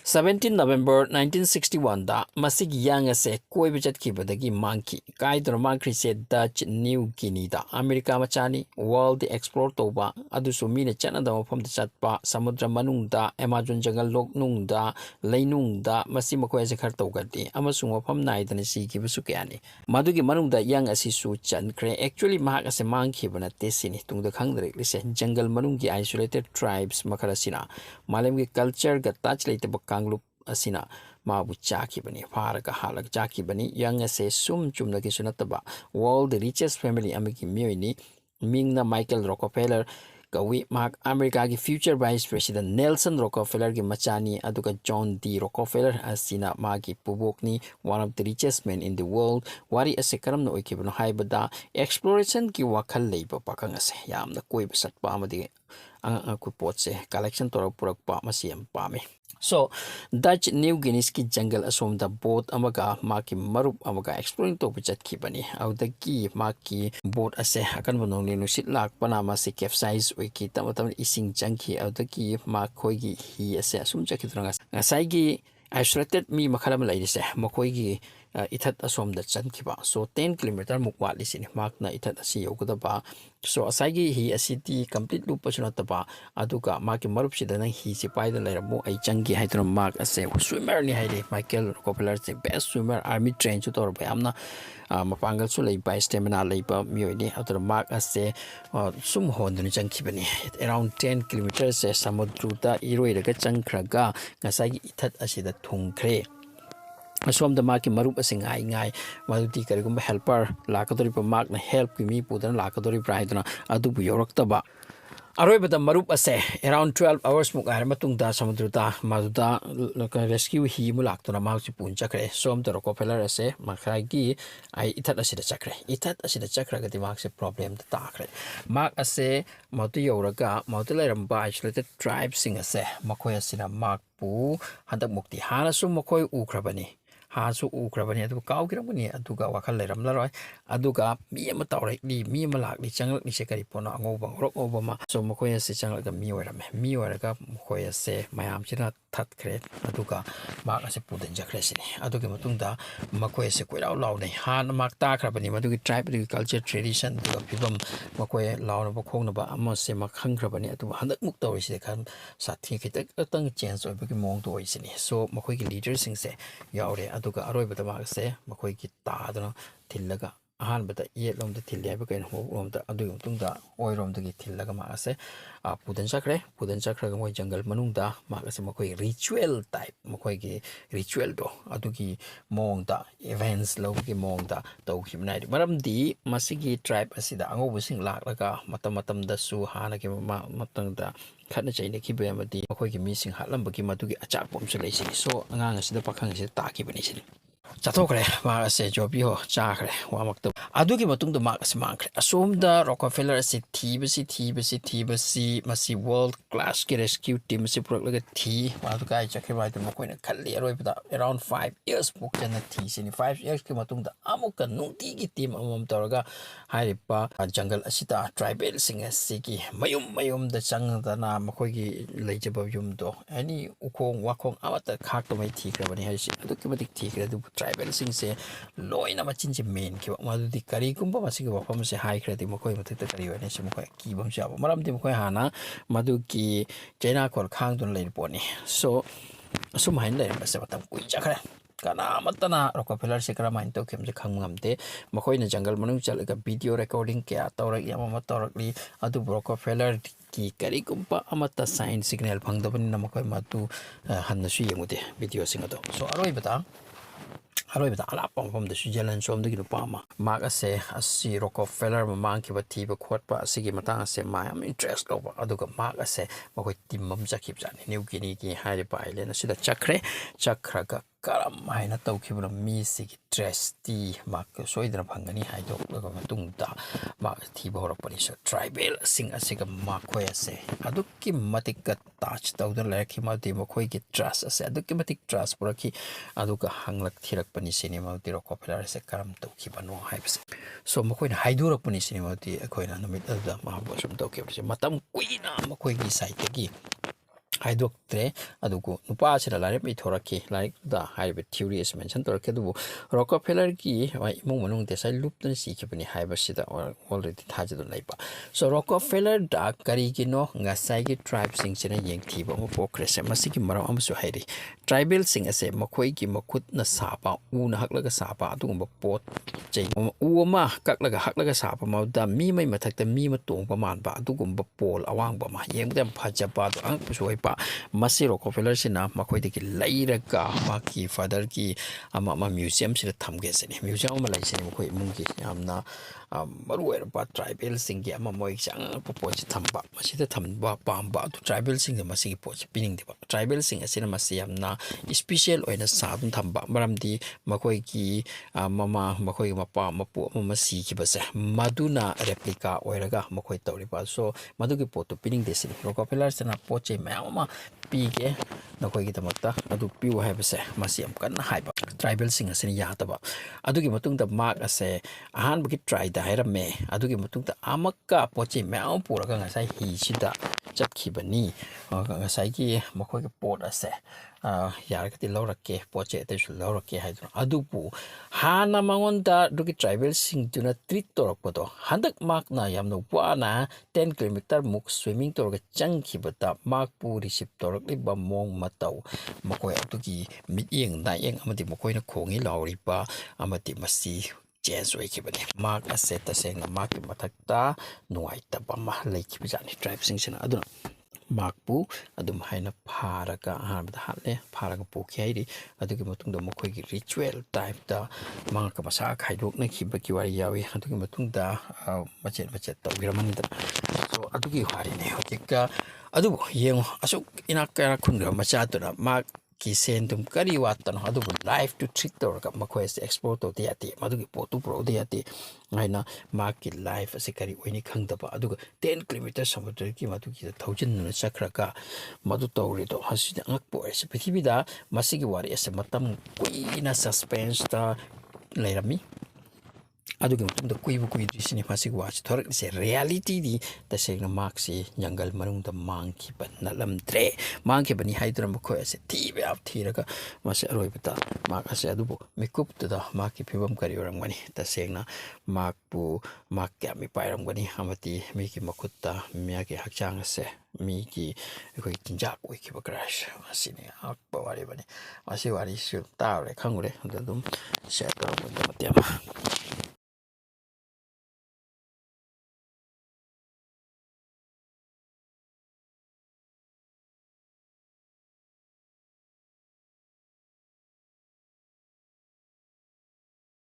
17 November 1961 da masigi yang ase koi bijat ki badagi mangki kai drama se Dutch New Guinea da America machani world explore toba adu sumi ne chana da mafam da chatpa samudra manung da Amazon jungle lok nung da leinung da masi makoi ase khar togati amasung mafam nai da si ki busu kyani madugi manung da yang asi su chan kre actually mahak ase mangki bana tesini tung da khangdre se jungle manung ki isolated tribes makarasina malem ki culture ga touch leite khanglup asina mabu chakhibani faraga halak chakhibani yang ase sum chumna ki sunataba world the richest family amiki mioini mingna Michael Rockefeller kawi mak America ki future vice president Nelson Rockefeller ki machani aduga John D Rockefeller asina magi pubokni one of the richest men in the world wari ase karamna oikebno haibada exploration ki wakhal leiba pakang ase yamna koiba satpa amadi ang ku potse collection tora purakpa masiyam pame. So Dutch New Guinea ki jungle asom da boat amaga maki marup amaga exploring to bijat ki bani audagi maki boat ase akan bonong ni nusit lak panama se capsize wiki tamatam ising jangki audagi makoi gi hi ase asum chaki dranga ngasai gi isolated mi makhalam lai se makoi gi ithat asom da chankiba so 10 kilometer mukwa lisini makna ithat asi yogudaba so asagi hi asiti complete loop pasunataba aduga maki marup sida nang hi sipai da lairamu ai changi haitro mark ase swimmer ni haide Michael Rockefeller se best swimmer army train chu tor bayamna mapangal su lei by stamina lei ba mioi atro mark ase sum honduni changkibani around 10 kilometers se samudruta iroi daga changkhraga ngasagi ithat asida thungkhre asom da maki marup asing ngai maduti karigum helper lakadori pa mak na help ki mi pudan lakadori praidna adu bu yoraktaba aroi bada marup ase around 12 hours muk ar matung da samudruta maduda rescue hi mu laktona mausi pun chakre som da Rockefeller ase makhagi ai ithat asida chakre ga dimak se problem da takre mak ase mauti yoraga mauti lairamba isolated tribe sing ase makoi asina mak pu hadak mukti hana sum makoi ukhrabani hasu ukrabani adu kaukirabani aduga wakhal leram laroi aduga mi ama tawrai li mi ama lakli changlak ni se kari pona ngobang rok obama so makoi se changlak ga mi oirame mi oiraga makoi se mayam china that khre aduga mak ase puden jakre sini adugi matungda makoi se koilaw law nei han mak ta khrabani madugi tribe du culture tradition aduga pibam makoi law na bakhong na ba ama se makhang khrabani adu handak muk tawri se khan sathi khitak atang change oibagi mong to oisini so makoi gi leader sing se yaure aduga aroi bata magse makoi ki ta dana thillaga ahan bata ye lom da thilya ba kain ho lom da adu tung da oi rom da gi thillaga magse pudan chakra ga moi jungle manung da magse makoi ritual type makoi gi ritual do adu gi mong da events lo gi mong da to himnai maram di masigi tribe asida ango busing lak laga matam da su hana gi matang da khadna chaine ki be amadi makoi gi mising halam bagi madu gi achak pom se leisi so angang asida pakhang se ta ki bani sini chathokre ma ase jobi ho chakre wa makta adugi matung da mak asmangkre asom da Rockefeller se thibasi masi world class ki rescue team se purok laga thi ma du kai chakhe bai da makoi na khalli aroi bada around 5 years muk chana thi sini 5 years ki matung da amuka nungti gi team amam tawraga haripa jungle asita tribal sing asigi mayum da chang da na makoi gi leijaba yum do ani ukong wakong amata khak to mai thi krabani haisi aduki matik thi kra du tribal sing se loina machin je main ki madudi kari kumba masigi wafam se hai krati makoi matik kari wani se makoi ki bam se maram ti makoi hana madu ki china kor khang dun leir poni so sum hain leir se matam kui chakra kana matana Rockefeller se kara main to kem je khanglamde makoi na jungle manung chalaga video recording kya tawrak yama tawrak li adu Rockefeller ki kari kumpa amata sign signal phangdabani na makoi matu hanna su yemude video singado so aroi bata alap pam da Switzerland som de pama mak ase asi Rockefeller mamang ki bathi ba khotpa asigi matang ase mayam interest over aduga mak ase makoi timmam jakhip jani New Guinea ki haire pa island asida chakhraga karam haina tawkhibna mi sigi dress ti mak soidra phangani haido laga matung da mak thi bora pani so tribal sing asiga makoi ase adukki matik ka touch tawda lakhi ma de makoi ki trust ase adukki matik trust poraki aduga hanglak thirak pani cinema di Rockefeller se karam tawkhibano haibse so makoi na haidurak pani cinema di akoi na namit da ma bo sum tawkhib matam kuina makoi gi site gi haidoktre adugu nupa sira larep mi thoraki like da haibe theory is mention torke du Rockefeller ki imong manung de sai lupton si kipani haiba sida already thajadu laiba so Rockefeller da kari gino ngasai gi tribe sing chena yeng thiba mo pokrase masiki maram amsu hairi tribal sing ase makhoi ki makut na sapa u na haklaga sapa adugumba pot chei u ma kaklaga haklaga sapa ma da mi mai mathakta mi ma tongba manba adugumba pol awangba ma yengdam phajaba do ang suipa masi Rockefeller sina makhoi de ki lairaga ma ki father ki ama museum sira thamge sene museum ma lai sene makhoi mungi amna maru ba tribal sing ki ama moi chang po thamba masida thamba pamba to tribal sing masi po pining de tribal sing asina masi amna special oina sabun thamba maramdi makhoi ki mama makhoi mapa mapu masi ki base maduna replica oiraga makhoi tawriba so madugi poto pining de sine Rockefeller sina poche ma pige nakhoi gi tamakta adu piu haibase masi am kan haiba tribal sing asina yataba adugi matung da mark ase ahan bagi try da hairame adugi matung da amakka poche ma puraga ngasai hi sida chakhibani ngasai gi makhoi gi pot ase yaragati lawrake poche te su lawrake haidro adupu hana mangonda dugi tribal sing tuna treat torakpodo handak mark na yamno wana 10 kilometer muk swimming torga changkhibata mark pu receive torak liba mong matau makoi atugi mityeng na yeng amadi makoi na khongi lawriba amadi masi change oikibani mark aseta seng mark mathakta nuaitaba ma leikibani tribe sing sina aduna markpu adum haina faraga ahamda hatle faraga pokhairi adugi matungda mokhoigi ritual type da mangka masa khaidok na khibaki wari yawi adugi matungda machet tawiramanida so adugi hari ne hokika adubu yengo asuk inakara khunra machatuna mark ki sendum kari watan adubu life to treat torga makhoi se export to diati madugi potu pro diati ngaina market life ase kari oini khangdaba aduga 10 kilometer samudra ki madugi 1000 na chakraka madu tawri do hasida ngakpo ase prithibida masigi wari ase matam kuina suspense ta leirami adugi mutumda kuibu sini masig watch thorak se reality di tasegna mark si jungle marung da mangki ban nalamdre mangki bani haidra mkho ase tibe ap thiraga mase aroi bata mark ase adubu mekup da mark phibam kari orangani tasegna mark pu mark kya mi pairam gani amati mi ki makutta mi ki hakchang ase mi ki koi tinja koi ki crash asini akpa wari bani asi wari su tawre khangure dum set up da matiama